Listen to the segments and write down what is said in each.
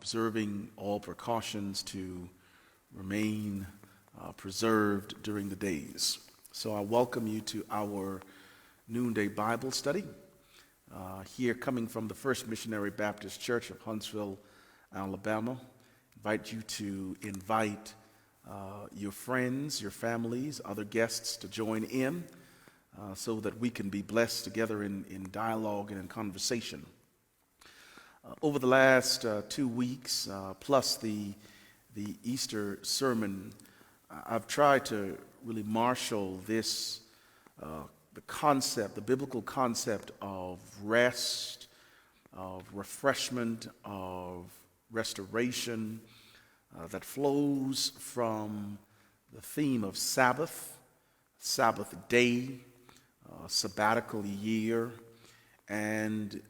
observing all precautions to remain preserved during the days. So I welcome you to our noonday Bible study here coming from the First Missionary Baptist Church of Huntsville, Alabama. Invite you to invite your friends, your families, other guests to join in so that we can be blessed together in dialogue and in conversation. Over the last 2 weeks, plus the Easter sermon, I've tried to really marshal this, the biblical concept of rest, of refreshment, of restoration that flows from the theme of Sabbath day, sabbatical year, and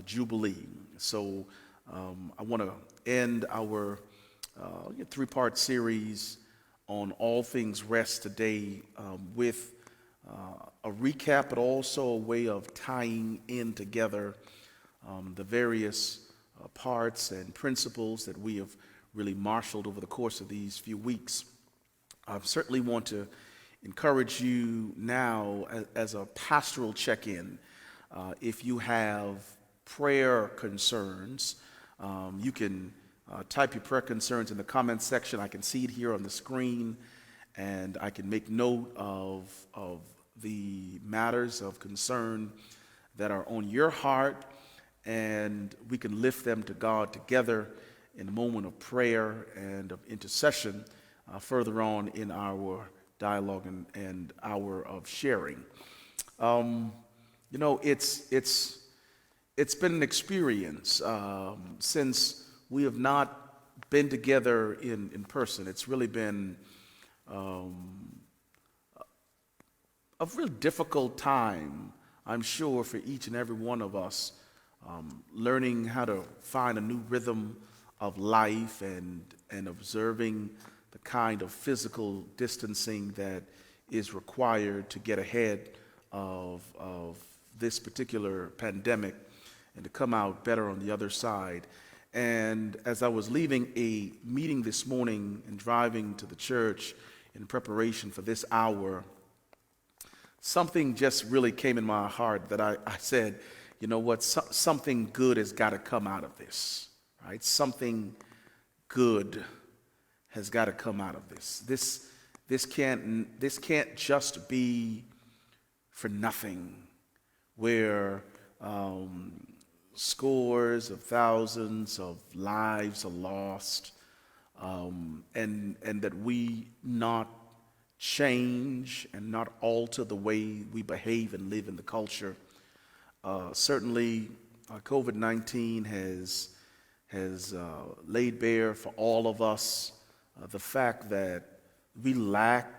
Jubilee. So I want to end our three-part series on all things rest today with a recap, but also a way of tying in together the various parts and principles that we have really marshaled over the course of these few weeks. I certainly want to encourage you now as a pastoral check-in. If you have prayer concerns, you can type your prayer concerns in the comments section. I can see it here on the screen, and I can make note of the matters of concern that are on your heart, and we can lift them to God together in a moment of prayer and of intercession further on in our dialogue and hour of sharing. It's been an experience since we have not been together in person. It's really been a real difficult time, I'm sure, for each and every one of us, learning how to find a new rhythm of life and observing the kind of physical distancing that is required to get ahead of this particular pandemic and to come out better on the other side. And as I was leaving a meeting this morning and driving to the church in preparation for this hour, something just really came in my heart that I said, you know what, something good has got to come out of this, right? Something good has got to come out of this. This can't just be for nothing, where scores of thousands of lives are lost, and that we not change and not alter the way we behave and live in the culture. Certainly, COVID-19 has laid bare for all of us the fact that we lack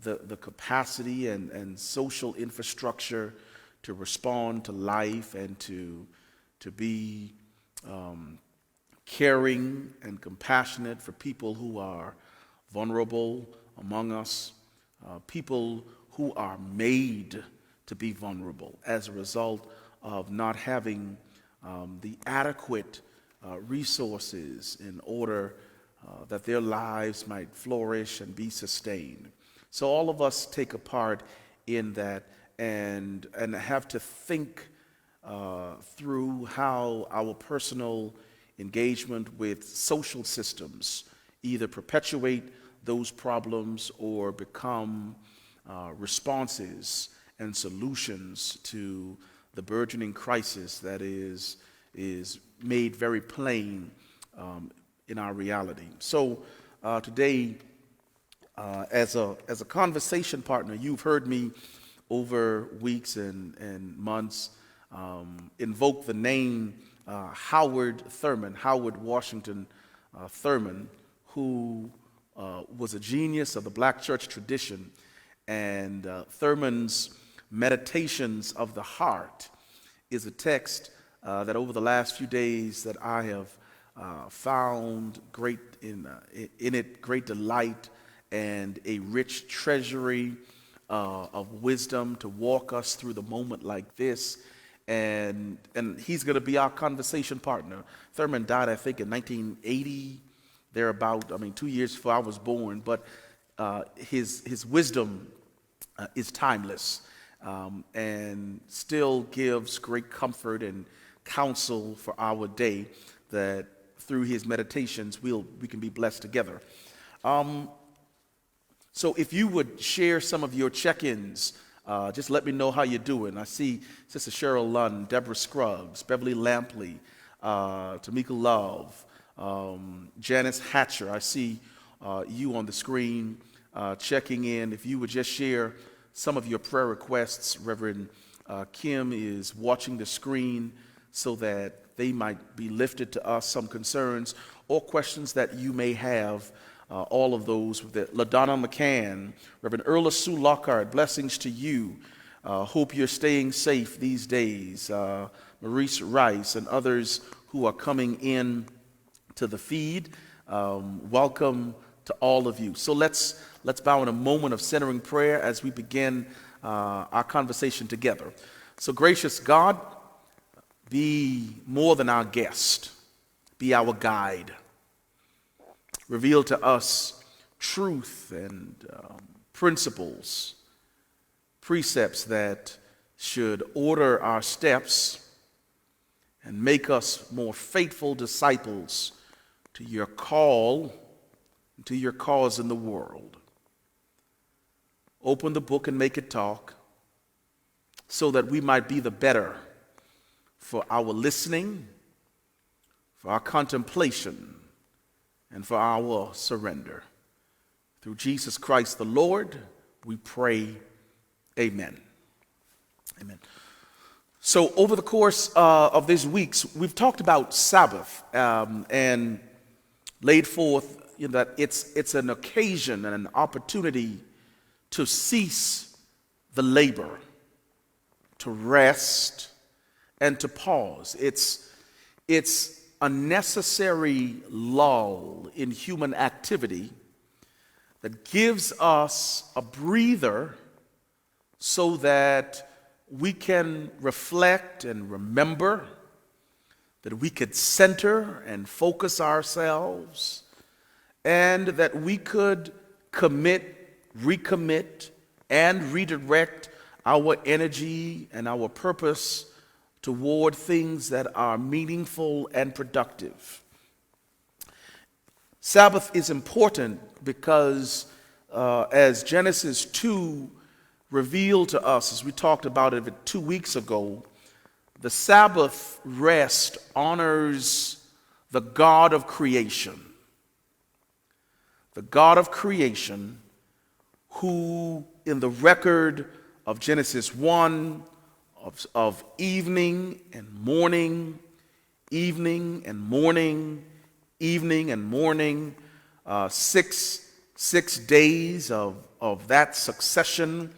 the capacity and social infrastructure to respond to life and to be caring and compassionate for people who are vulnerable among us, people who are made to be vulnerable as a result of not having the adequate resources in order that their lives might flourish and be sustained. So all of us take a part in that and have to think through how our personal engagement with social systems either perpetuate those problems or become responses and solutions to the burgeoning crisis that is made very plain in our reality. So today, as a conversation partner, you've heard me over weeks and months invoke the name Howard Washington Thurman, who was a genius of the black church tradition. And Thurman's Meditations of the Heart is a text that over the last few days that I have found great in it great delight and a rich treasury of wisdom to walk us through the moment like this and he's going to be our conversation partner. Thurman died, I think, in 1980, thereabout. 2 years before I was born. But his wisdom is timeless, and still gives great comfort and counsel for our day, that through his meditations we can be blessed together. So if you would share some of your check-ins, just let me know how you're doing. I see Sister Cheryl Lund, Deborah Scruggs, Beverly Lampley, Tamika Love, Janice Hatcher. I see you on the screen checking in. If you would just share some of your prayer requests. Reverend Kim is watching the screen so that they might be lifted to us, some concerns or questions that you may have. All of those. LaDonna McCann, Reverend Erla Sue Lockhart, blessings to you. Hope you're staying safe these days. Maurice Rice and others who are coming in to the feed. Welcome to all of you. So let's bow in a moment of centering prayer as we begin our conversation together. So gracious God, be more than our guest. Be our guide. Reveal to us truth and principles, precepts that should order our steps and make us more faithful disciples to your call, to your cause in the world. Open the book and make it talk, so that we might be the better for our listening, for our contemplation, and for our surrender. Through Jesus Christ the Lord, we pray, amen. Amen. So over the course of these weeks, we've talked about Sabbath and laid forth that it's an occasion and an opportunity to cease the labor, to rest, and to pause. It's a necessary lull in human activity that gives us a breather so that we can reflect and remember, that we could center and focus ourselves, and that we could commit, recommit, and redirect our energy and our purpose toward things that are meaningful and productive. Sabbath is important because as Genesis 2 revealed to us, as we talked about it 2 weeks ago, the Sabbath rest honors the God of creation. The God of creation, who in the record of Genesis 1, of evening and morning, evening and morning, evening and morning, 6 days of that succession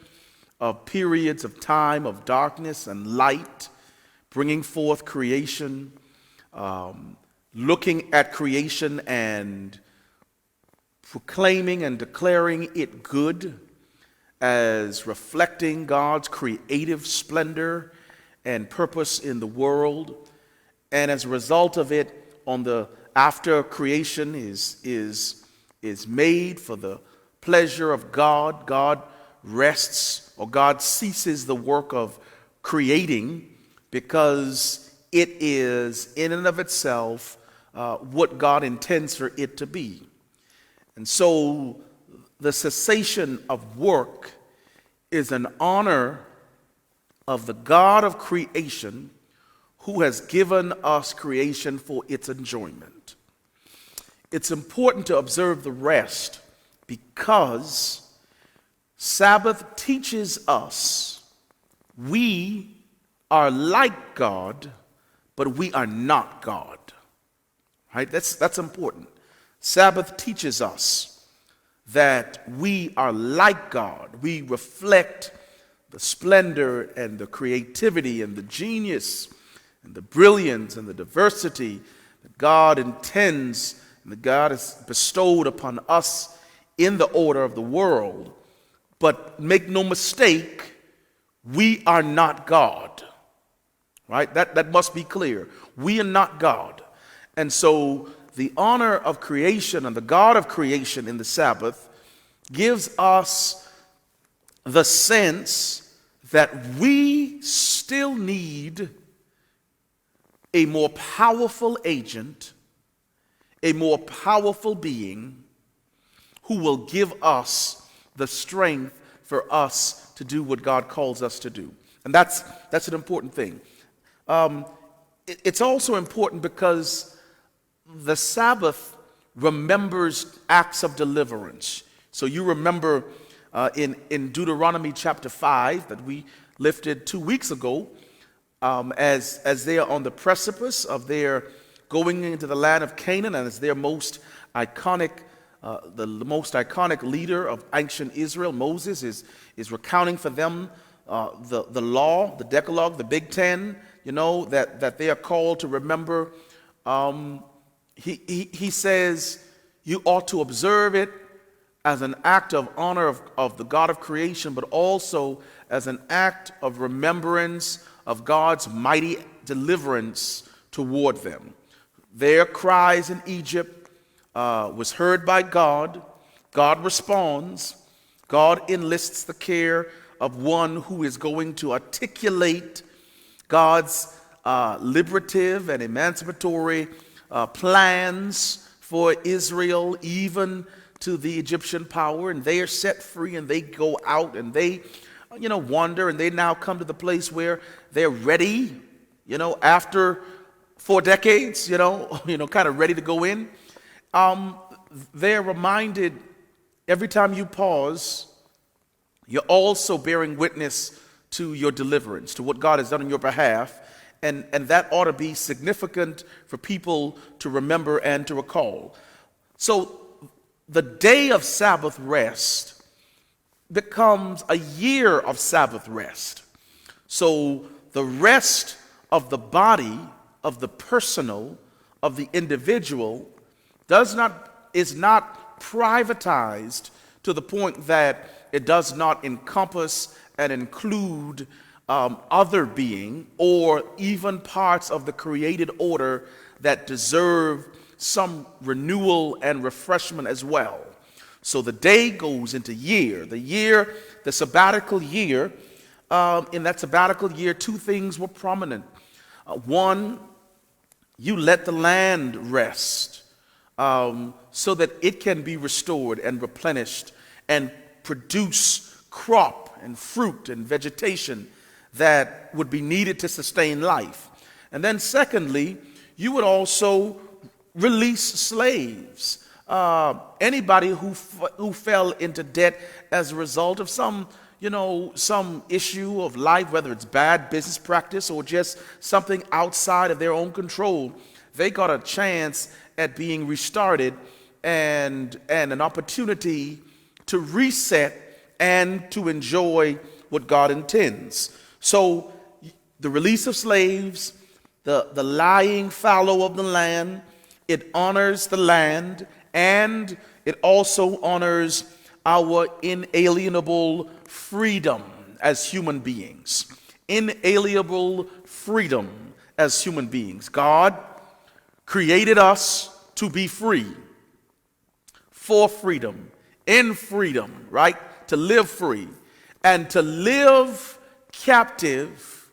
of periods of time of darkness and light, bringing forth creation, looking at creation and proclaiming and declaring it good, as reflecting God's creative splendor and purpose in the world. And as a result of it, after creation is made for the pleasure of God, God rests, or God ceases the work of creating, because it is in and of itself what God intends for it to be. And so the cessation of work is an honor of the God of creation, who has given us creation for its enjoyment. It's important to observe the rest because Sabbath teaches us we are like God, but we are not God. Right? That's important. Sabbath teaches us that we are like God. We reflect the splendor and the creativity and the genius and the brilliance and the diversity that God intends and that God has bestowed upon us in the order of the world. But make no mistake, we are not God. right? That must be clear. We are not God. And so the honor of creation and the God of creation in the Sabbath gives us the sense that we still need a more powerful agent, a more powerful being who will give us the strength for us to do what God calls us to do. And that's an important thing. It's also important because the Sabbath remembers acts of deliverance. So you remember in Deuteronomy chapter 5 that we lifted 2 weeks ago, as they are on the precipice of their going into the land of Canaan, and as their most iconic, the most iconic leader of ancient Israel, Moses, is recounting for them the law, the Decalogue, the Big Ten, that they are called to remember. He says you ought to observe it as an act of honor of the God of creation, but also as an act of remembrance of God's mighty deliverance toward them. Their cries in Egypt was heard by God. God responds. God enlists the care of one who is going to articulate God's liberative and emancipatory plans for Israel, even to the Egyptian power, and they are set free, and they go out, and they, wander, and they now come to the place where they're ready, after 4 decades, kind of ready to go in. They're reminded every time you pause, you're also bearing witness to your deliverance, to what God has done on your behalf, and that ought to be significant for people to remember and to recall. So the day of Sabbath rest becomes a year of Sabbath rest. So the rest of the body, of the personal, of the individual is not privatized to the point that it does not encompass and include other being or even parts of the created order that deserve some renewal and refreshment as well. So the day goes into year. The sabbatical year, in that sabbatical year, 2 things were prominent. One, you let the land rest so that it can be restored and replenished and produce crop and fruit and vegetation that would be needed to sustain life. And then secondly, you would also release slaves. Anybody who fell into debt as a result of some issue of life, whether it's bad business practice or just something outside of their own control, they got a chance at being restarted and an opportunity to reset and to enjoy what God intends. So the release of slaves, the lying fallow of the land, it honors the land, and it also honors our inalienable freedom as human beings. Inalienable freedom as human beings. God created us to be free, for freedom, in freedom, right? To live free. And to live captive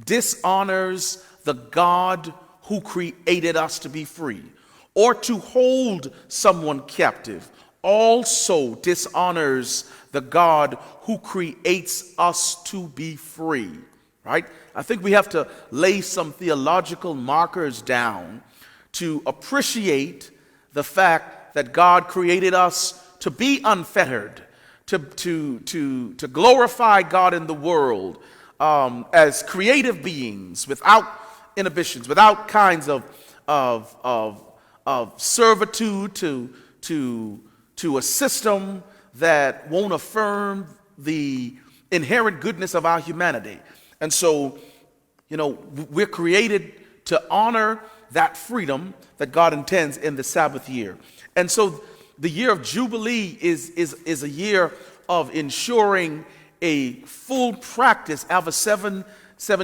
dishonors the God who created us to be free. Or to hold someone captive also dishonors the God who creates us to be free, right? I think we have to lay some theological markers down to appreciate the fact that God created us to be unfettered, to glorify God in the world as creative beings without inhibitions, without kinds of servitude to a system that won't affirm the inherent goodness of our humanity. And so, we're created to honor that freedom that God intends in the Sabbath year. And so the year of Jubilee is a year of ensuring a full practice out of 7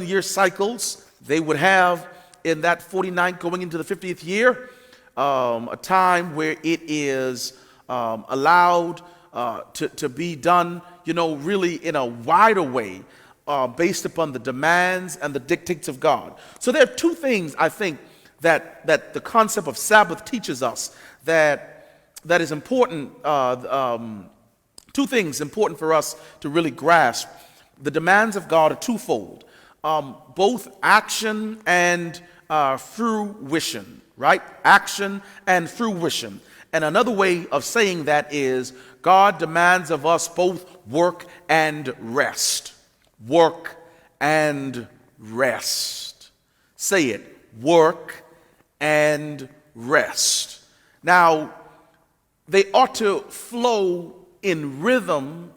year cycles They would have in that 49th going into the 50th year a time where it is allowed to be done, really in a wider way based upon the demands and the dictates of God. So there are two things I think that the concept of Sabbath teaches us that is important. Two things important for us to really grasp. The demands of God are twofold, both action and fruition, right? Action and fruition. And another way of saying that is God demands of us both work and rest. Work and rest. Say it. Work and rest. Now, they ought to flow in rhythm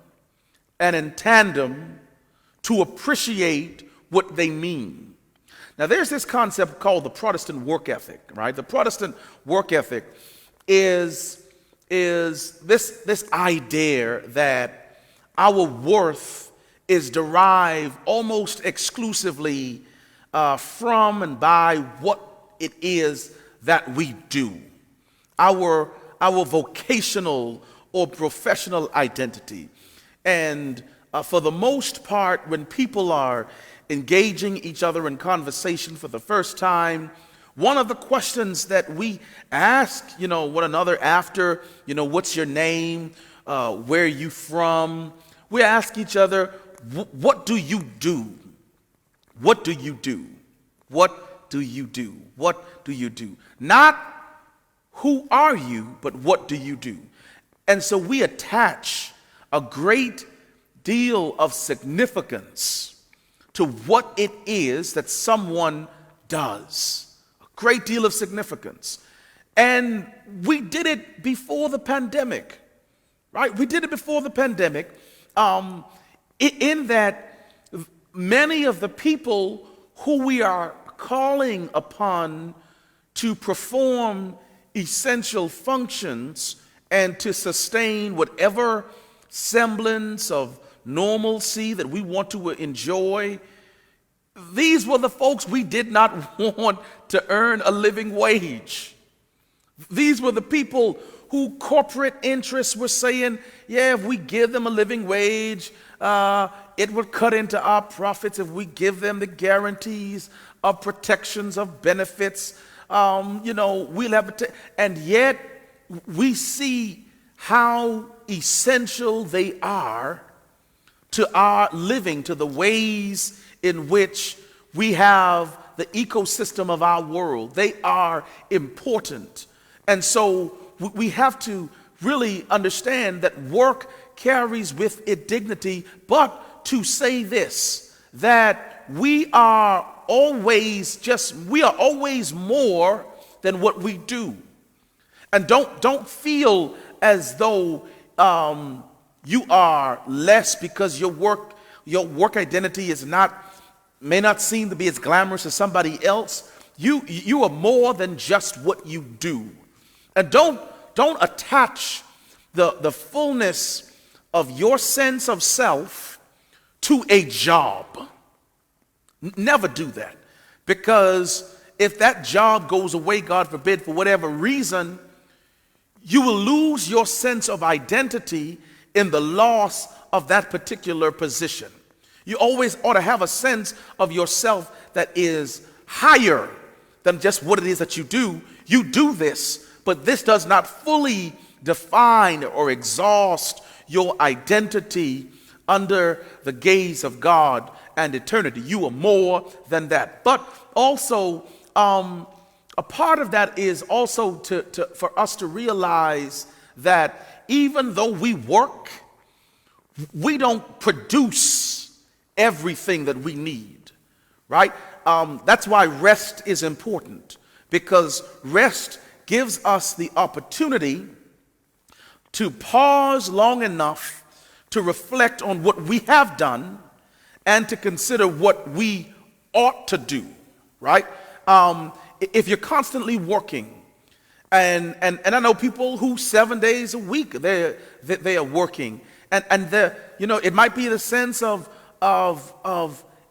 and in tandem to appreciate what they mean. Now, there's this concept called the Protestant work ethic, right? The Protestant work ethic is this idea that our worth is derived almost exclusively from and by what it is that we do, our vocational or professional identity. And for the most part, when people are engaging each other in conversation for the first time, one of the questions that we ask, one another after, what's your name? Where are you from? We ask each other, what do you do? What do you do? What do you do? What do you do? Not who are you, but what do you do? And so we attach a great deal of significance to what it is that someone does. A great deal of significance. And we did it before the pandemic, right? We did it before the pandemic, in that many of the people who we are calling upon to perform essential functions and to sustain whatever semblance of normalcy that we want to enjoy, these were the folks we did not want to earn a living wage. These were the people who corporate interests were saying, yeah, if we give them a living wage, it would cut into our profits if we give them the guarantees of protections, of benefits. We'll have it. And yet we see how essential they are to our living, to the ways in which we have the ecosystem of our world. They are important. And so we have to really understand that work carries with it dignity, but to say this, that we are always more than what we do. And don't feel as though you are less because your work identity may not seem to be as glamorous as somebody else. You are more than just what you do. And don't attach the fullness of your sense of self to a job. Never do that. Because if that job goes away, God forbid, for whatever reason, you will lose your sense of identity in the loss of that particular position. You always ought to have a sense of yourself that is higher than just what it is that you do. You do this, but this does not fully define or exhaust your identity under the gaze of God and eternity. You are more than that. But also, a part of that is also for us to realize that even though we work, we don't produce everything that we need, right? That's why rest is important, because rest gives us the opportunity to pause long enough to reflect on what we have done and to consider what we ought to do, right? If you're constantly working, and I know people who 7 days a week they are working, and it might be the sense of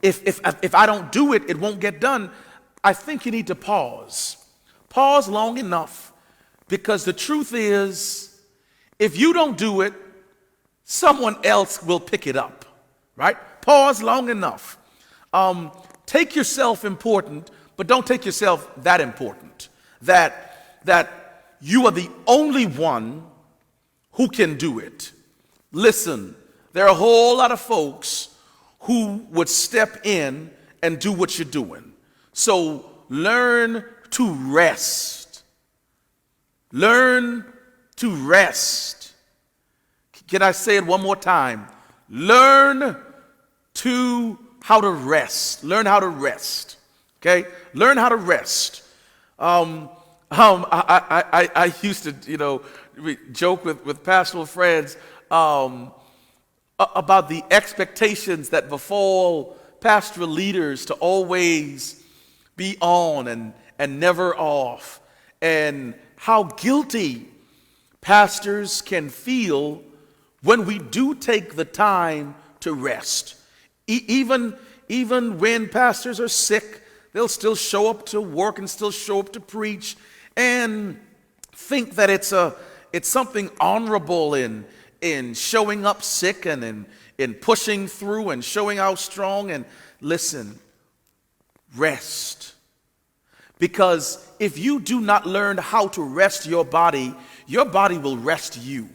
if I don't do it, it won't get done. I think you need to pause. Pause long enough, because the truth is, if you don't do it, someone else will pick it up, right? Pause long enough. Take yourself important, but don't take yourself that important, that you are the only one who can do it. Listen, there are a whole lot of folks who would step in and do what you're doing. So learn to rest. Learn to rest. Can I say it one more time? Learn how to rest. Learn how to rest. Okay? Learn how to rest. I used to, joke with pastoral friends about the expectations that befall pastoral leaders to always be on and never off, and how guilty pastors can feel when we do take the time to rest. Even when pastors are sick, they'll still show up to work and still show up to preach and think that it's something honorable in showing up sick and in pushing through and showing how strong. And listen, rest. Because if you do not learn how to rest your body will rest you.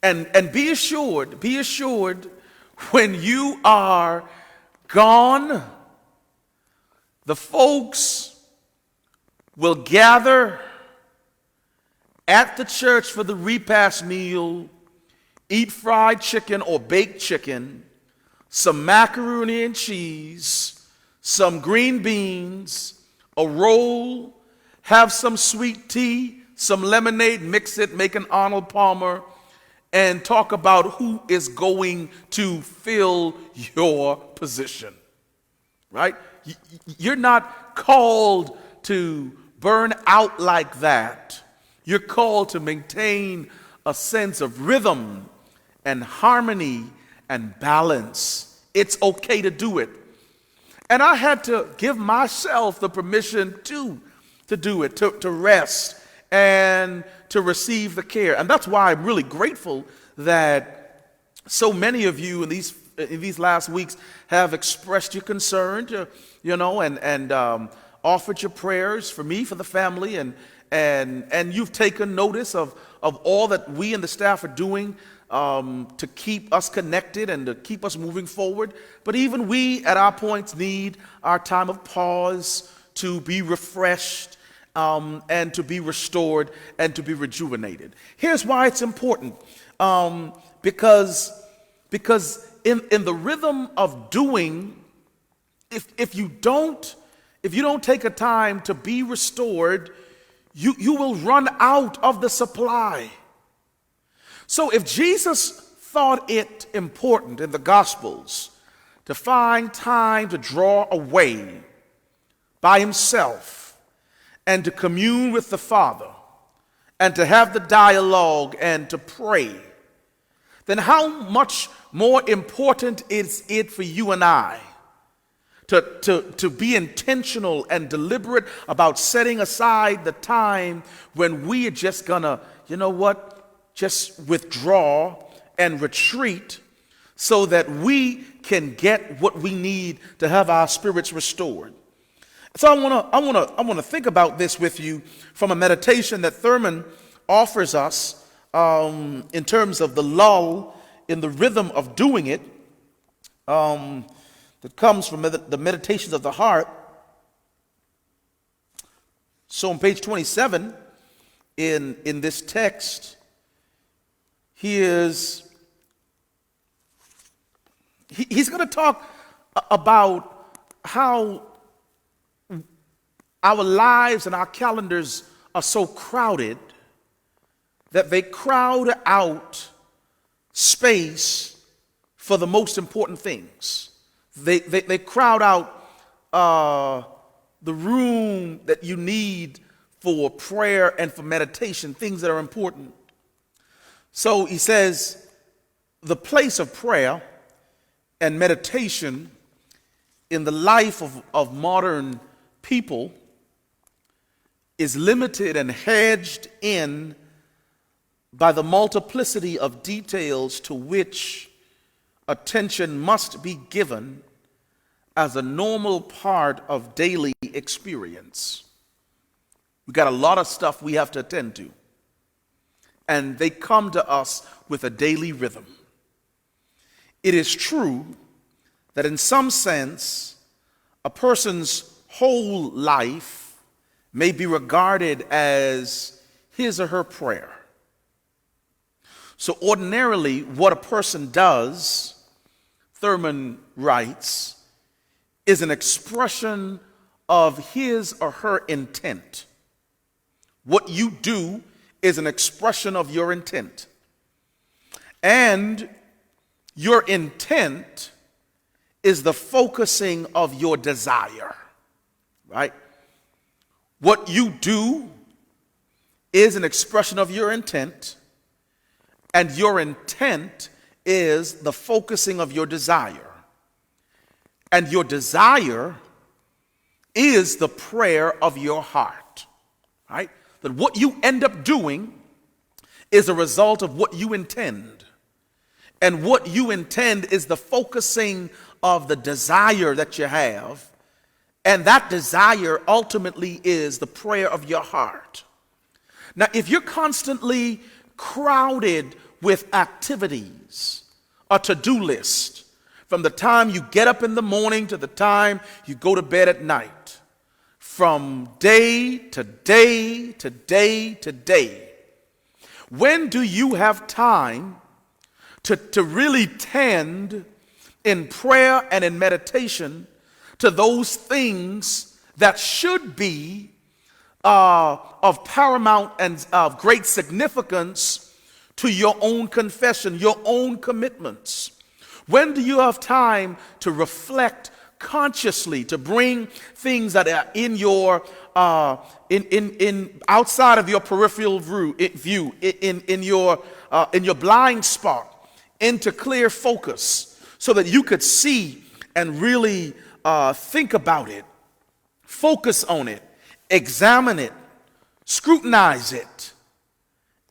And be assured, when you are gone, the folks will gather at the church for the repast meal, eat fried chicken or baked chicken, some macaroni and cheese, some green beans, a roll, have some sweet tea, some lemonade, mix it, make an Arnold Palmer, and talk about who is going to fill your position, right? You're not called to burn out like that. You're called to maintain a sense of rhythm and harmony and balance. It's okay to do it. And I had to give myself the permission to do it, to rest and to receive the care. And that's why I'm really grateful that so many of you in these last weeks have expressed your concern, and offered your prayers for me, for the family, and you've taken notice of all that we and the staff are doing to keep us connected and to keep us moving forward. But even we at our points need our time of pause to be refreshed and to be restored and to be rejuvenated. Here's why it's important. Because in the rhythm of doing, if you don't take a time to be restored, you will run out of the supply. So if Jesus thought it important in the Gospels to find time to draw away by himself and to commune with the Father and to have the dialogue and to pray, then how much more important is it for you and I to be intentional and deliberate about setting aside the time when we are just gonna, just withdraw and retreat so that we can get what we need to have our spirits restored. So I want to think about this with you from a meditation that Thurman offers us in terms of the lull in the rhythm of doing it, that comes from the Meditations of the Heart. So on page 27 in this text, he's going to talk about how our lives and our calendars are so crowded that they crowd out space for the most important things. They crowd out the room that you need for prayer and for meditation, things that are important. So he says the place of prayer and meditation in the life of modern people is limited and hedged in by the multiplicity of details to which attention must be given as a normal part of daily experience. We got a lot of stuff we have to attend to, and they come to us with a daily rhythm. It is true that in some sense, a person's whole life may be regarded as his or her prayer. So ordinarily, what a person does, Thurman writes, is an expression of his or her intent. What you do is an expression of your intent. And your intent is the focusing of your desire, right? What you do is an expression of your intent, and your intent is the focusing of your desire. And your desire is the prayer of your heart, right? That what you end up doing is a result of what you intend. And what you intend is the focusing of the desire that you have. And that desire ultimately is the prayer of your heart. Now, if you're constantly crowded with activities, a to-do list, from the time you get up in the morning to the time you go to bed at night, from day to day to day to day, when do you have time to really tend in prayer and in meditation to those things that should be of paramount and of great significance to your own confession, your own commitments? When do you have time to reflect consciously, to bring things that are in your in outside of your peripheral view, in your blind spot, into clear focus, so that you could see and really think about it, focus on it, examine it, scrutinize it,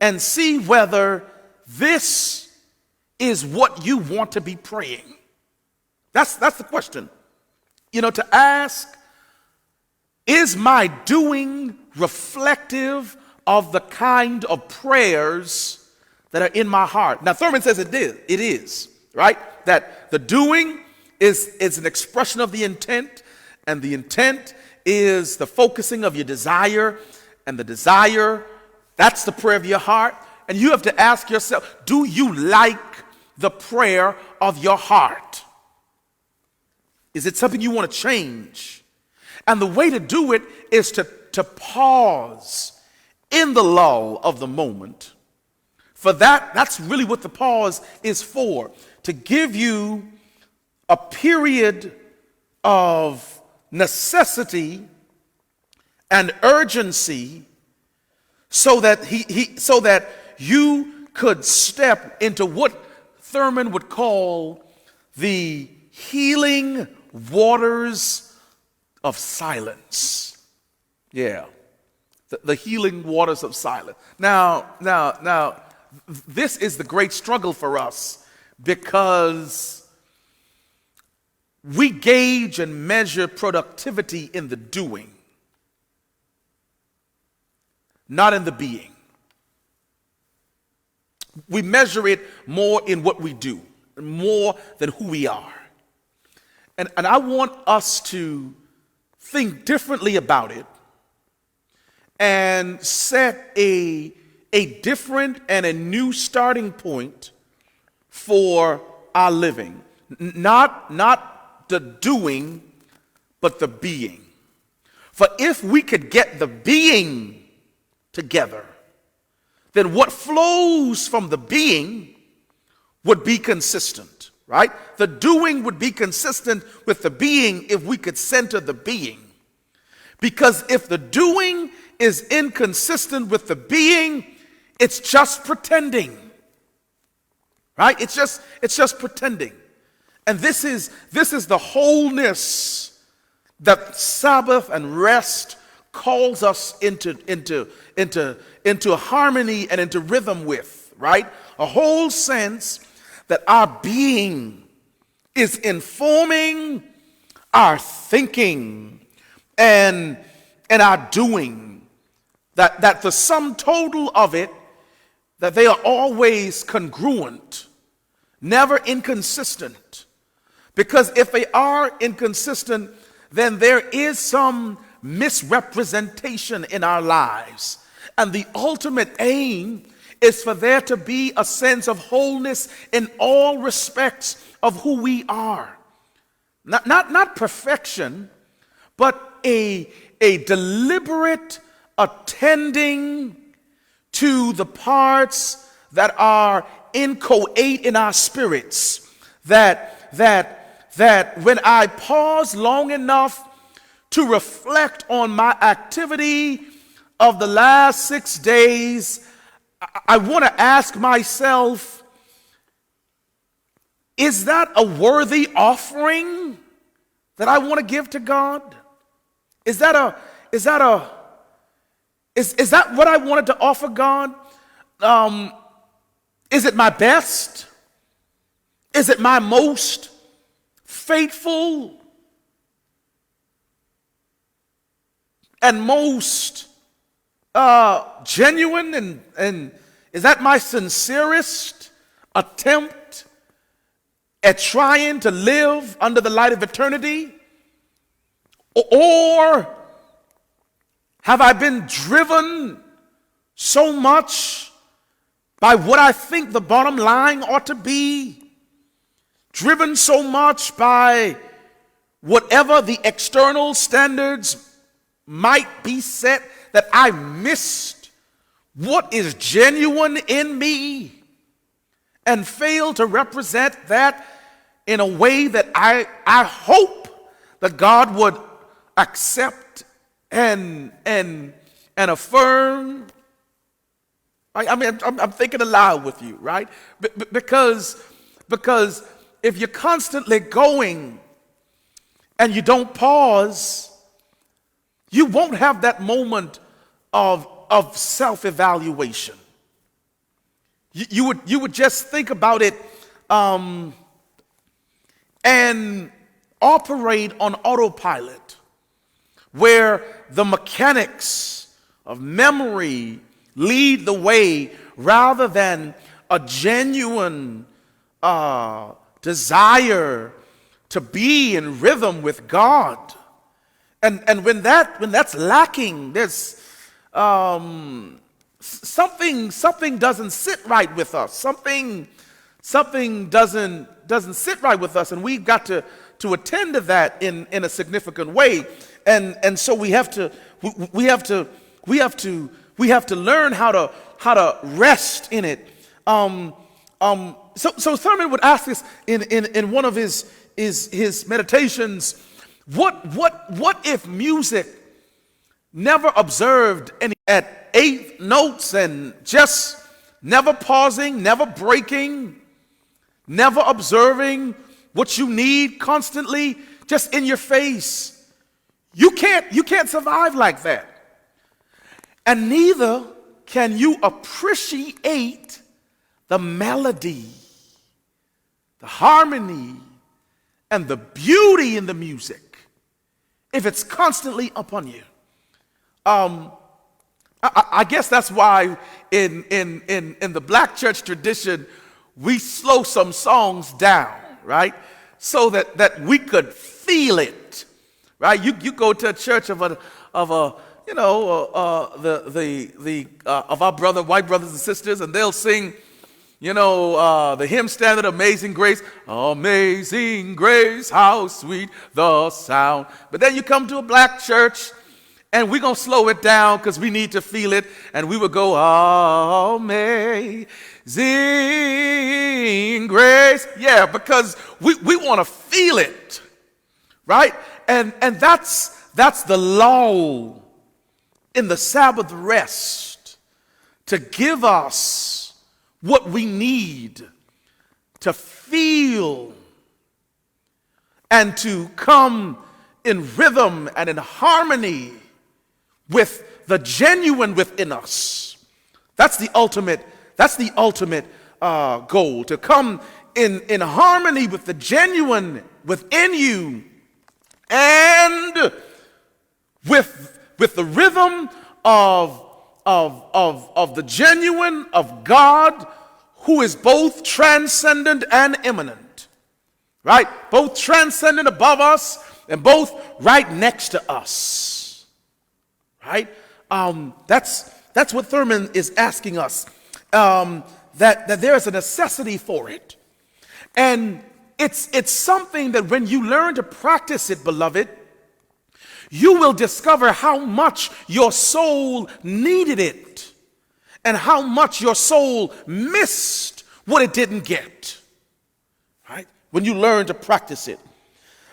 and see whether this is what you want to be praying? That's the question. You know, to ask, is my doing reflective of the kind of prayers that are in my heart? Now, Thurman says it is, right? That the doing is an expression of the intent, and the intent is the focusing of your desire, and the desire, that's the prayer of your heart. And you have to ask yourself, do you like the prayer of your heart? Is it something you want to change? And the way to do it is to pause in the lull of the moment. For that's really what the pause is for, to give you a period of necessity and urgency so that you could step into what Thurman would call the healing waters of silence. Yeah, the healing waters of silence. Now, this is the great struggle for us, because we gauge and measure productivity in the doing, not in the being. We measure it more in what we do, more than who we are. And I want us to think differently about it and set a different and a new starting point for our living. Not the doing, but the being. For if we could get the being together, then what flows from the being would be consistent, right? The doing would be consistent with the being if we could center the being. Because if the doing is inconsistent with the being, it's just pretending, right? It's just pretending. And this is the wholeness that Sabbath and rest calls us into harmony and into rhythm with, right? A whole sense that our being is informing our thinking and our doing, that the sum total of it, that they are always congruent, never inconsistent. Because if they are inconsistent, then there is some misrepresentation in our lives. And the ultimate aim is for there to be a sense of wholeness in all respects of who we are. Not perfection, but a deliberate attending to the parts that are inchoate in our spirits, that when I pause long enough to reflect on my activity of the last 6 days, I want to ask myself, is that a worthy offering that I want to give to God? Is that what I wanted to offer God? Is it my best? Is it my most faithful and most genuine? And is that my sincerest attempt at trying to live under the light of eternity? Or have I been driven so much by what I think the bottom line ought to be? Driven so much by whatever the external standards might be set that I missed what is genuine in me and failed to represent that in a way that I hope that God would accept and affirm. I mean, I'm thinking aloud with you, right? Because if you're constantly going and you don't pause, you won't have that moment of self-evaluation. You would just think about it and operate on autopilot, where the mechanics of memory lead the way rather than a genuine desire to be in rhythm with God. And when that's lacking, there's something doesn't sit right with us. Something doesn't sit right with us, and we've got to attend to that in a significant way. And so we have to learn how to rest in it. So Thurman would ask this in one of his meditations. What if music never observed any at eighth notes and just never pausing, never breaking, never observing what you need constantly, just in your face? You can't survive like that. And neither can you appreciate the melody, the harmony, and the beauty in the music if it's constantly upon you. I guess that's why in the black church tradition we slow some songs down, right? So that we could feel it, right? You go to a church of our white brothers and sisters, and they'll sing, the hymn standard, Amazing Grace. Amazing Grace, how sweet the sound. But then you come to a black church, and we're going to slow it down because we need to feel it. And we would go, Amazing Grace. Yeah, because we want to feel it, right? And that's the lull in the Sabbath rest to give us what we need to feel and to come in rhythm and in harmony with the genuine within us. That's the ultimate goal, to come in harmony with the genuine within you and with the rhythm of the genuine of God, who is both transcendent and immanent, right? Both transcendent above us and both right next to us, right? That's what Thurman is asking us, that there is a necessity for it. And it's something that when you learn to practice it, beloved, you will discover how much your soul needed it and how much your soul missed what it didn't get, right? When you learn to practice it.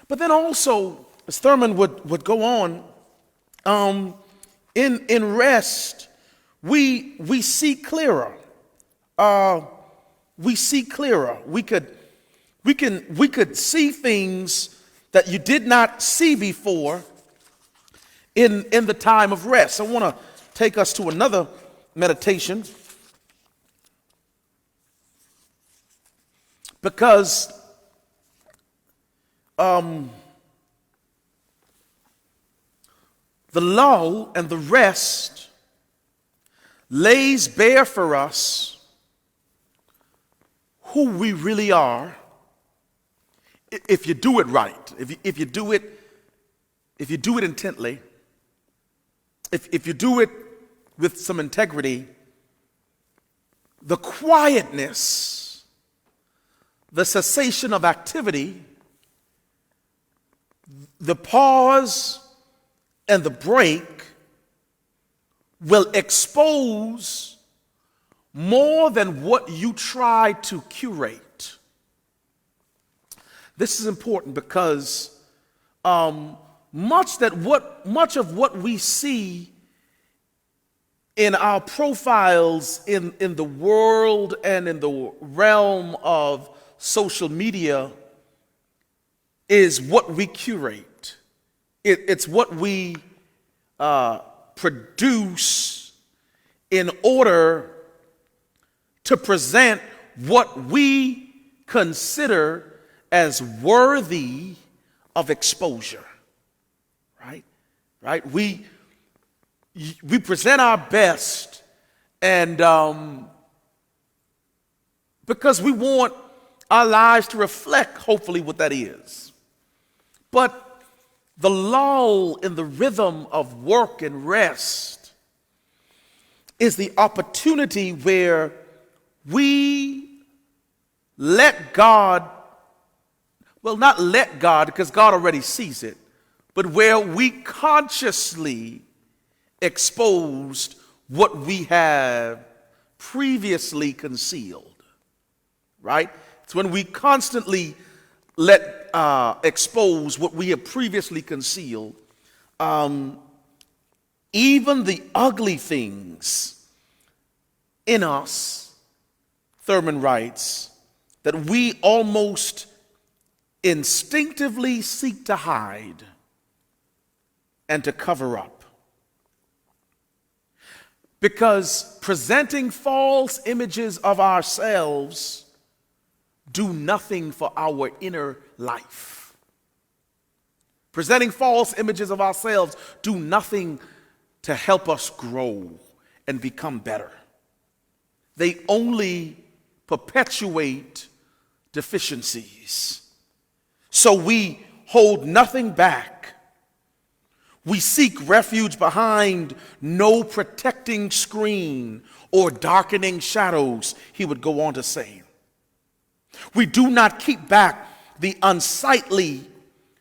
But then also, as Thurman would go on, in rest, we see clearer. We see clearer. We could see things that you did not see before in the time of rest. I want to take us to another meditation, because the lull and the rest lays bare for us who we really are if you do it right, if you do it intently, if you do it with some integrity. The quietness, the cessation of activity, the pause and the break will expose more than what you try to curate. This is important because much of what we see in our profiles in the world and in the realm of social media is what we curate. It's what we produce in order to present what we consider as worthy of exposure, right? We present our best, and because we want our lives to reflect, hopefully, what that is. But the lull in the rhythm of work and rest is the opportunity where we let God, well, not let God, because God already sees it, but where we consciously exposed what we have previously concealed, right? It's when we constantly let expose what we have previously concealed, even the ugly things in us, Thurman writes, that we almost instinctively seek to hide and to cover up. Because presenting false images of ourselves do nothing for our inner life. Presenting false images of ourselves do nothing to help us grow and become better. They only perpetuate deficiencies. So we hold nothing back. We seek refuge behind no protecting screen or darkening shadows, he would go on to say. We do not keep back the unsightly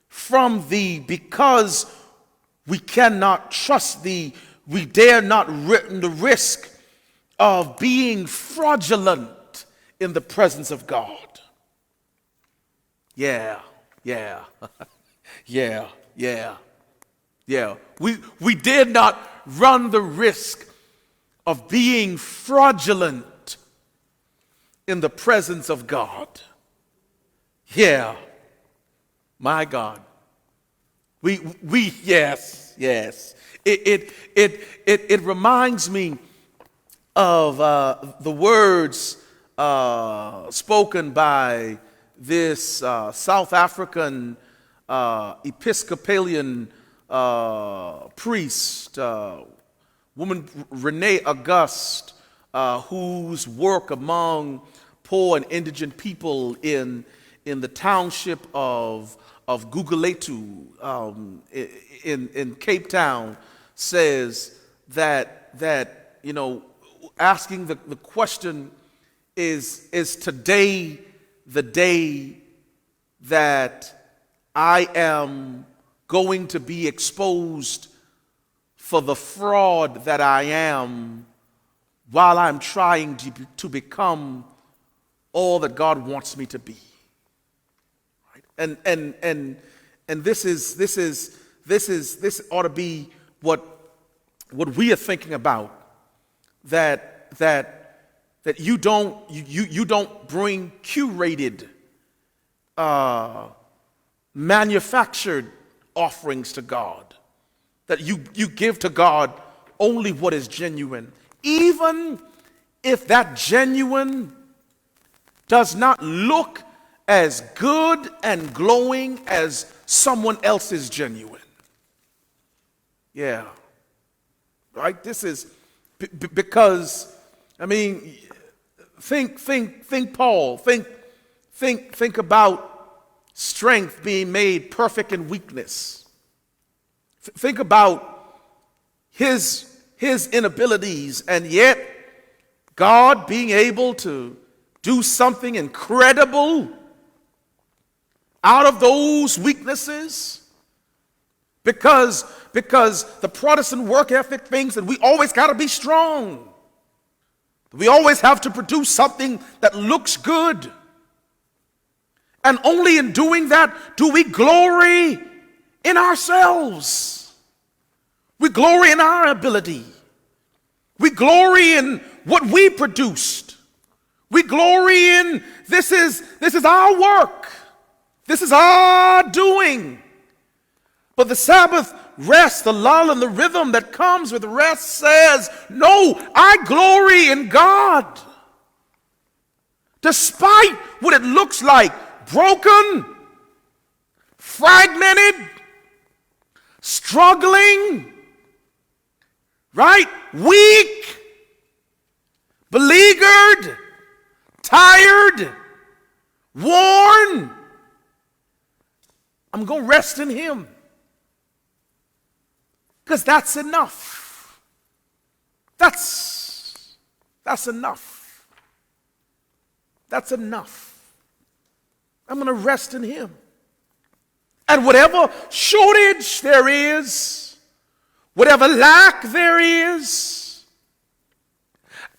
from thee, because we cannot trust thee. We dare not run the risk of being fraudulent in the presence of God. Yeah. We dare not run the risk of being fraudulent in the presence of God. Yeah. My God. Yes. It reminds me of the words spoken by this South African Episcopalian priest, woman Renee Auguste, whose work among poor and indigent people in the township of Guguletu in Cape Town says that asking the question, is today the day that I am going to be exposed for the fraud that I am while I'm trying to become all that God wants me to be? Right? And this ought to be what we are thinking about, that you don't bring curated manufactured offerings to God, that you give to God only what is genuine, even if that genuine does not look as good and glowing as someone else's genuine. Yeah. Right? This is because, I mean, think Paul, think about strength being made perfect in weakness. Think about his inabilities, and yet God being able to do something incredible out of those weaknesses, because the Protestant work ethic thinks that we always got to be strong. We always have to produce something that looks good. And only in doing that do we glory in ourselves. We glory in our ability. We glory in what we produced. We glory in this is our work. This is our doing. But the Sabbath rest, the lull and the rhythm that comes with rest says, no, I glory in God. Despite what it looks like, broken, fragmented, struggling, right? Weak, beleaguered, tired, worn. I'm going to rest in Him, because that's enough. That's enough. That's enough. I'm going to rest in Him. And whatever shortage there is, whatever lack there is,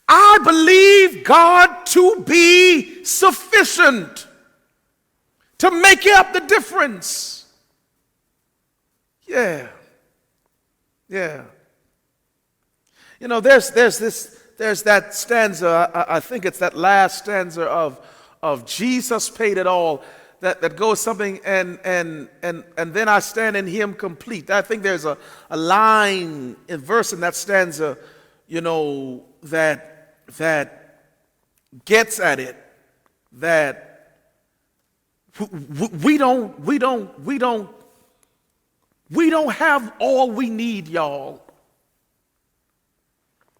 I believe God to be sufficient to make up the difference. Yeah. There's that stanza, I think it's that last stanza of Jesus paid it all, that goes something, and then I stand in Him complete. I think there's a line in verse in that stanza, that gets at it, that we don't have all we need, y'all.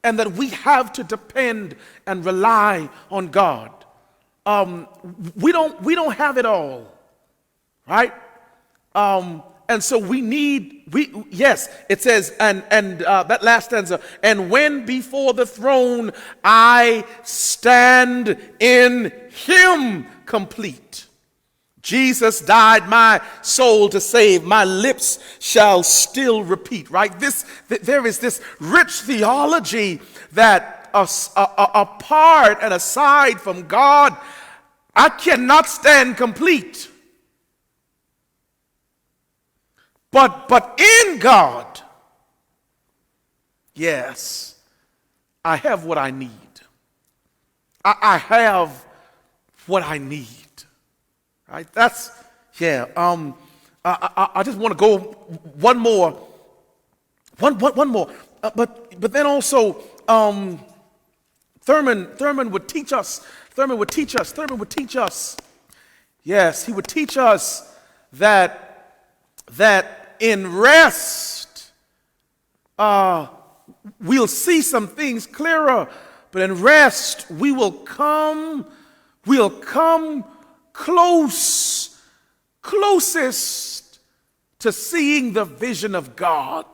And that we have to depend and rely on God. We don't have it all, right? And so it says, and that last stanza, and when before the throne I stand in Him complete. Jesus died my soul to save, my lips shall still repeat, right? There is this rich theology that apart and aside from God, I cannot stand complete. But in God, yes, I have what I need. I have what I need. Right? I just want to go one more. But then also, Thurman would teach us. Yes, he would teach us that in rest, we'll see some things clearer. But in rest, we'll come closest to seeing the vision of God.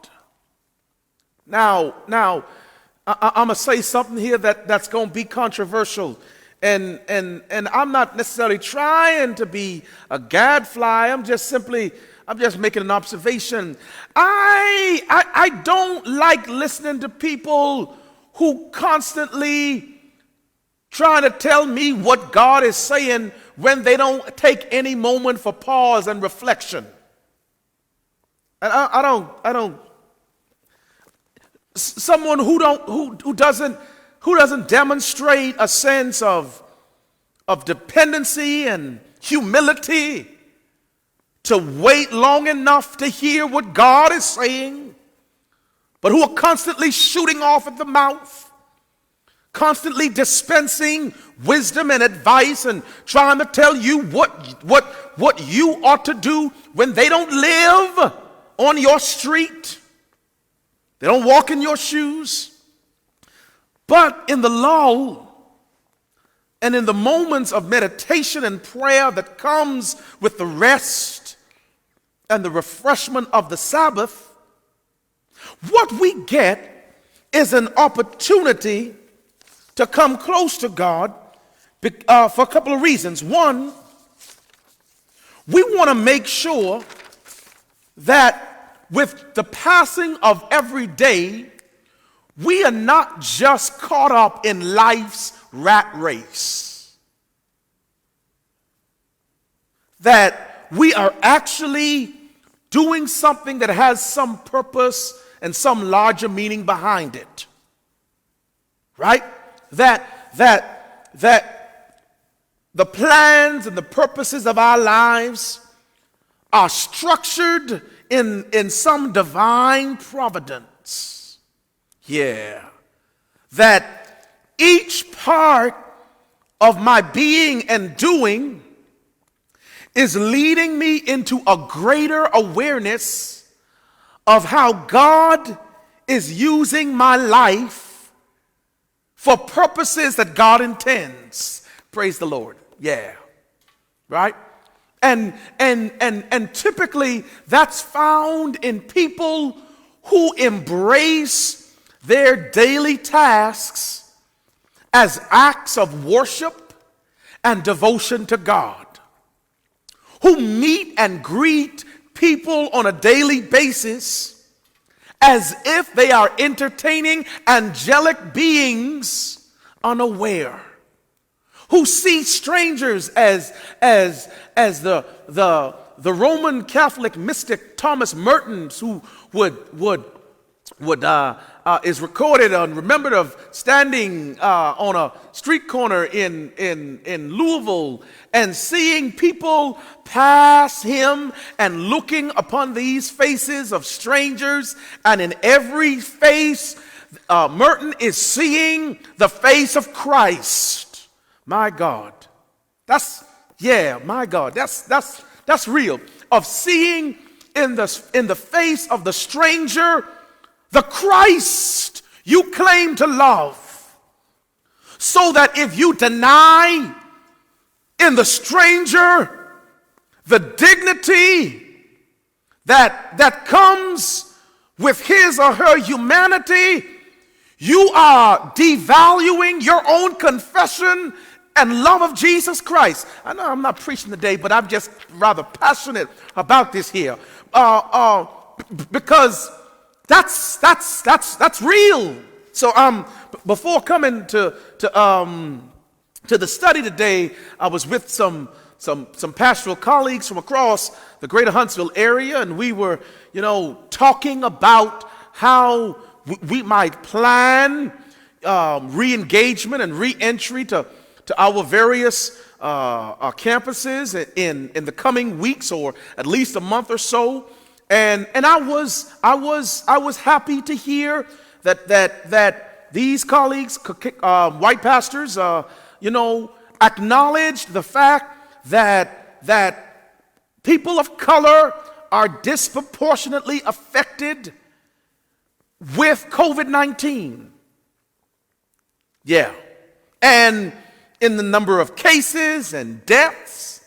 Now, I'm going to say something here that's going to be controversial. And I'm not necessarily trying to be a gadfly. I'm just making an observation. I don't like listening to people who constantly trying to tell me what God is saying when they don't take any moment for pause and reflection. And I don't. Someone who doesn't demonstrate a sense of dependency and humility to wait long enough to hear what God is saying, but who are constantly shooting off at the mouth, constantly dispensing wisdom and advice and trying to tell you what you ought to do when they don't live on your street. They don't walk in your shoes. But in the lull and in the moments of meditation and prayer that comes with the rest and the refreshment of the Sabbath, what we get is an opportunity to come close to God for a couple of reasons. One, we want to make sure that with the passing of every day, we are not just caught up in life's rat race. That we are actually doing something that has some purpose and some larger meaning behind it. Right? That the plans and the purposes of our lives are structured in some divine providence. Yeah. That each part of my being and doing is leading me into a greater awareness of how God is using my life for purposes that God intends. Praise the Lord. Yeah. Right? And typically that's found in people who embrace their daily tasks as acts of worship and devotion to God, who meet and greet people on a daily basis as if they are entertaining angelic beings unaware, who see strangers as the Roman Catholic mystic Thomas Mertens, who is recorded and remembered of standing on a street corner in Louisville and seeing people pass him and looking upon these faces of strangers, and in every face Merton is seeing the face of Christ. My God, that's real. Of seeing in the face of the stranger the Christ you claim to love, so that if you deny in the stranger the dignity that comes with his or her humanity, you are devaluing your own confession and love of Jesus Christ. I know I'm not preaching today, but I'm just rather passionate about this here, because that's real. So before coming to the study today, I was with some pastoral colleagues from across the greater Huntsville area, and we were, talking about how we might plan re-engagement and re-entry to our various campuses in the coming weeks, or at least a month or so, and I was happy to hear that these colleagues, white pastors, acknowledged the fact that people of color are disproportionately affected with COVID-19. Yeah. And in the number of cases and deaths,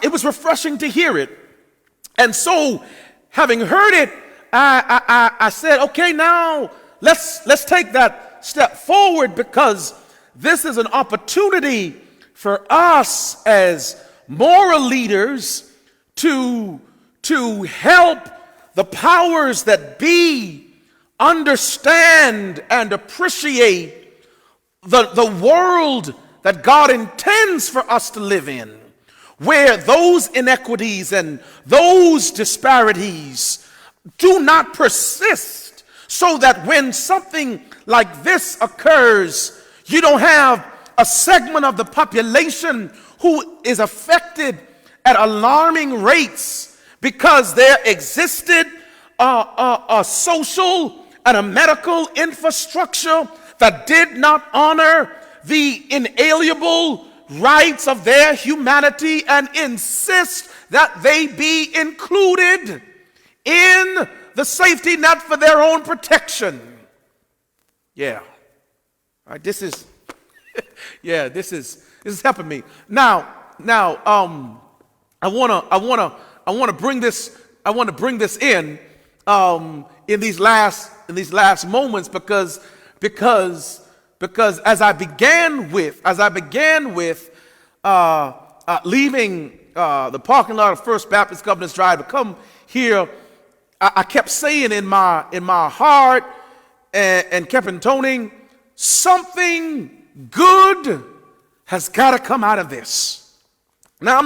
it was refreshing to hear it. And so, having heard it, I said, okay, now let's take that step forward, because this is an opportunity for us as moral leaders to help the powers that be understand and appreciate the world that God intends for us to live in, where those inequities and those disparities do not persist, so that when something like this occurs, you don't have a segment of the population who is affected at alarming rates because there existed a social and a medical infrastructure that did not honor the inalienable rights of their humanity and insist that they be included in the safety net for their own protection. Yeah. All right, this is helping me. Now, I want to bring this in these last moments, because as I began with leaving the parking lot of First Baptist Governor's Drive to come here, I kept saying in my heart and kept intoning, something good has got to come out of this. Now,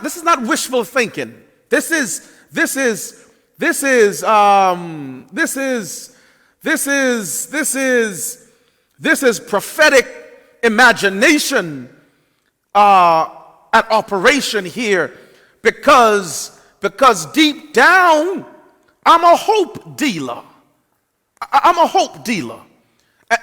this is not wishful thinking. This is prophetic imagination at operation here, because deep down I'm a hope dealer. I'm a hope dealer.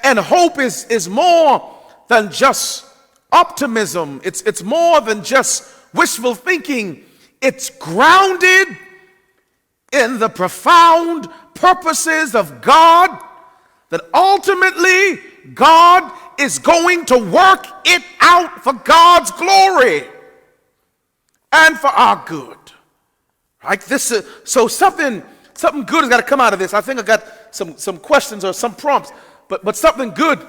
And hope is more than just optimism. It's more than just wishful thinking. It's grounded in the profound purposes of God, that ultimately God is going to work it out for God's glory and for our good. Right? So something good has got to come out of this. I think I got some questions or some prompts, but something good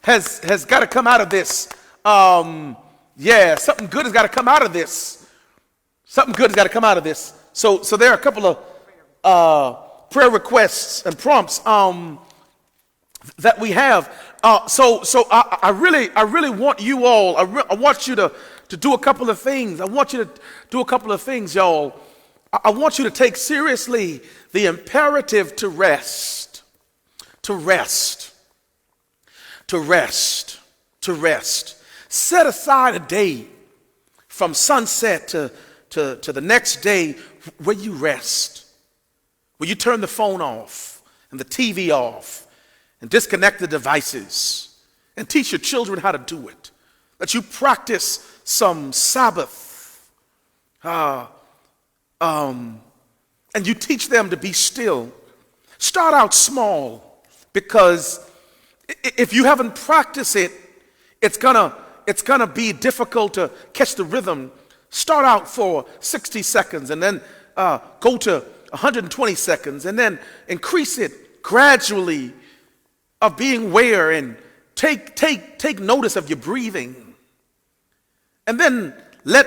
has got to come out of this. Something good has got to come out of this. Something good has got to come out of this. So there are a couple of prayer requests and prompts that we have. I really want you all. I want you to do a couple of things. I want you to do a couple of things, y'all. I want you to take seriously the imperative to rest. To rest. To rest. To rest. Set aside a day from sunset to the next day where you rest, where you turn the phone off and the TV off and disconnect the devices, and teach your children how to do it. That you practice some Sabbath, and you teach them to be still. Start out small, because if you haven't practiced it, it's gonna be difficult to catch the rhythm. Start out for 60 seconds and then go to 120 seconds, and then increase it gradually of being aware, and take notice of your breathing. And then let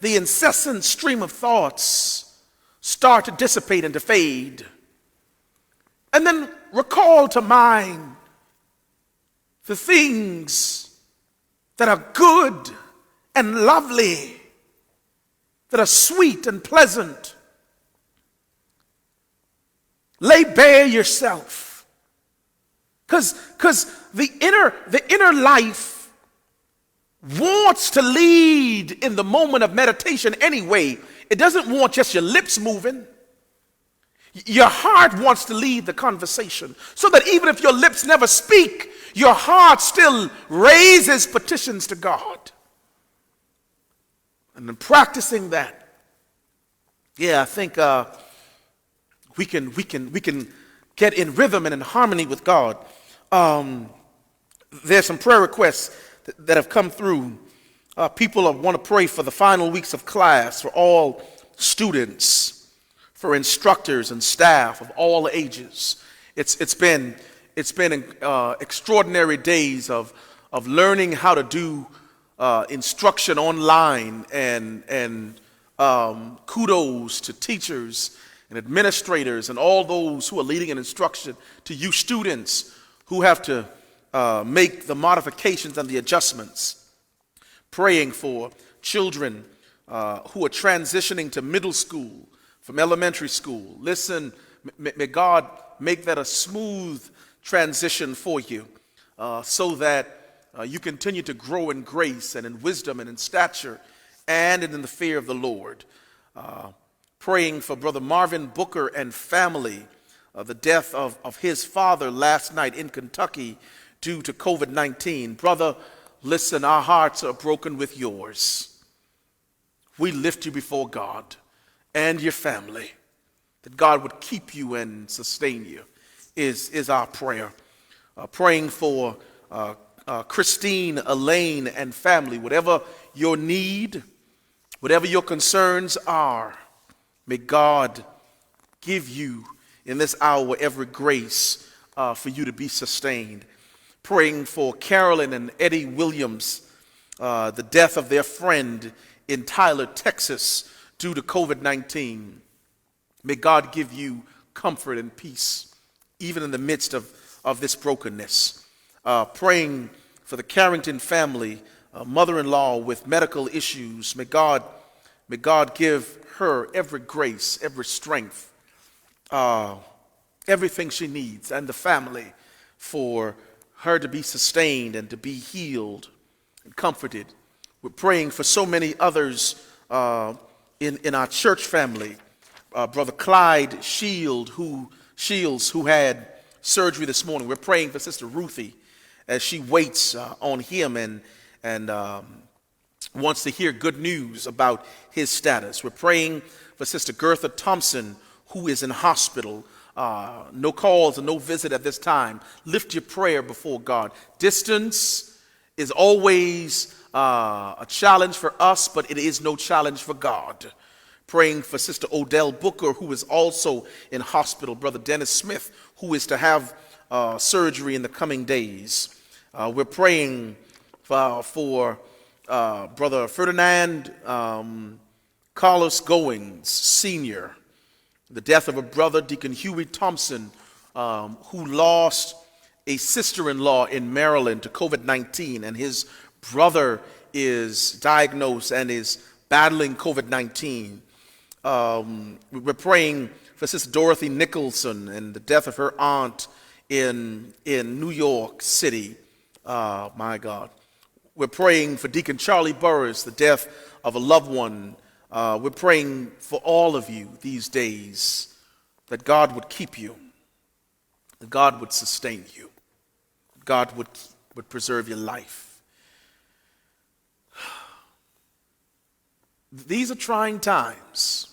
the incessant stream of thoughts start to dissipate and to fade. And then recall to mind the things that are good and lovely, that are sweet and pleasant. Lay bare yourself Because the inner life wants to lead in the moment of meditation anyway. It doesn't want just your lips moving. Your heart wants to lead the conversation, so that even if your lips never speak, your heart still raises petitions to God. And in practicing that, I think we can get in rhythm and in harmony with God. There's some prayer requests that have come through. People want to pray for the final weeks of class for all students, for instructors and staff of all ages. It's been extraordinary days of learning how to do instruction online, and kudos to teachers and administrators and all those who are leading in instruction, to you students who have to make the modifications and the adjustments. Praying for children who are transitioning to middle school from elementary school. Listen, may God make that a smooth transition for you, so that you continue to grow in grace and in wisdom and in stature and in the fear of the Lord. Praying for Brother Marvin Booker and family, the death of his father last night in Kentucky due to COVID-19. Brother, listen, our hearts are broken with yours. We lift you before God and your family, that God would keep you and sustain you, is our prayer. Praying for Christine, Elaine, and family. Whatever your need, whatever your concerns are, may God give you in this hour every grace for you to be sustained. Praying for Carolyn and Eddie Williams, the death of their friend in Tyler, Texas, due to COVID-19. May God give you comfort and peace, even in the midst of this brokenness. Praying for the Carrington family, mother-in-law with medical issues. May God give her every grace, every strength, everything she needs, and the family, for her to be sustained and to be healed and comforted. We're praying for so many others in our church family. Brother Clyde Shields, who had surgery this morning. We're praying for Sister Ruthie as she waits on him and wants to hear good news about his status. We're praying for Sister Gertha Thompson, who is in hospital. No calls and no visit at this time. Lift your prayer before God. Distance is always a challenge for us, but it is no challenge for God. Praying for Sister Odell Booker, who is also in hospital. Brother Dennis Smith, who is to have surgery in the coming days. We're praying for Brother Ferdinand Carlos Goings, Sr., the death of a brother, Deacon Huey Thompson, who lost a sister-in-law in Maryland to COVID-19, and his brother is diagnosed and is battling COVID-19. We're praying for Sister Dorothy Nicholson and the death of her aunt in New York City. My God. We're praying for Deacon Charlie Burris, the death of a loved one. We're praying for all of you these days, that God would keep you, that God would sustain you, that God would preserve your life. These are trying times,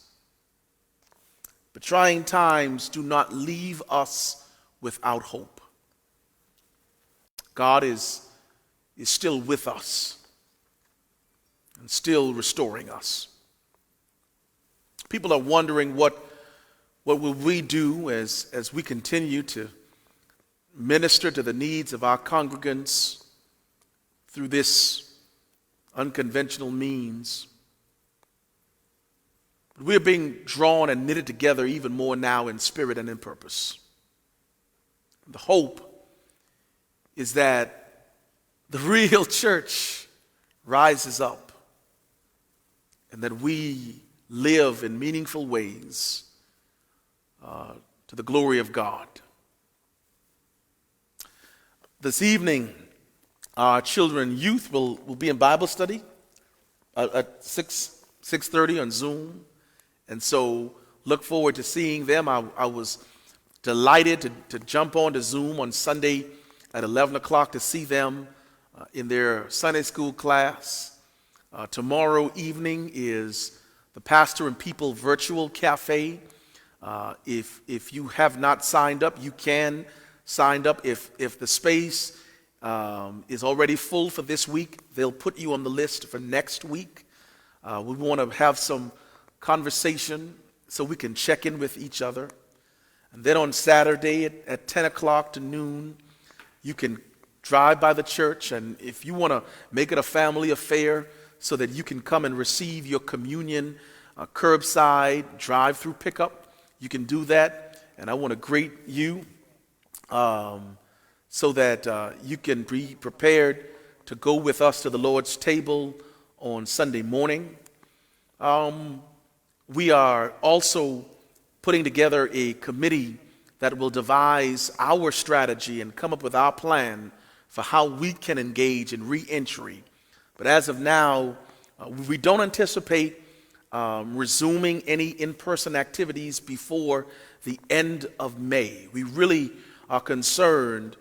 but trying times do not leave us without hope. God is still with us and still restoring us. People are wondering what will we do as we continue to minister to the needs of our congregants through this unconventional means. But we are being drawn and knitted together even more now in spirit and in purpose. The hope is that the real church rises up and that we live in meaningful ways to the glory of God. This evening, our children and youth will be in Bible study at 6:30 on Zoom. And so look forward to seeing them. I was delighted to jump on to Zoom on Sunday at 11 o'clock to see them in their Sunday school class. Tomorrow evening is the Pastor and People Virtual Cafe. If you have not signed up, you can sign up. If the space is already full for this week, they'll put you on the list for next week. We want to have some conversation so we can check in with each other. And then on Saturday at 10 o'clock to noon, you can drive by the church, and if you want to make it a family affair so that you can come and receive your communion curbside, drive-through pickup, you can do that. And I want to greet you so that you can be prepared to go with us to the Lord's table on Sunday morning. We are also putting together a committee that will devise our strategy and come up with our plan for how we can engage in re-entry. But as of now, we don't anticipate resuming any in-person activities before the end of May. We really are concerned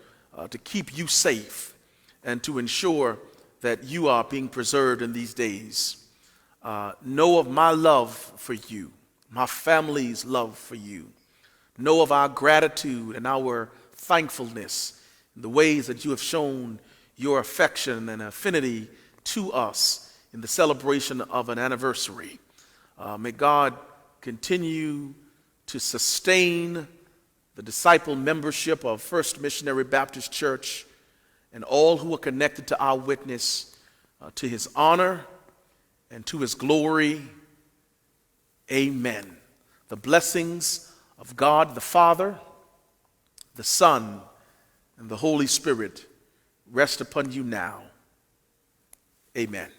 to keep you safe and to ensure that you are being preserved in these days. Know of my love for you, my family's love for you. Know of our gratitude and our thankfulness in the ways that you have shown your affection and affinity to us in the celebration of an anniversary. May God continue to sustain the disciple membership of First Missionary Baptist Church and all who are connected to our witness to his honor and to his glory. Amen. The blessings of God the Father, the Son, and the Holy Spirit rest upon you now. Amen.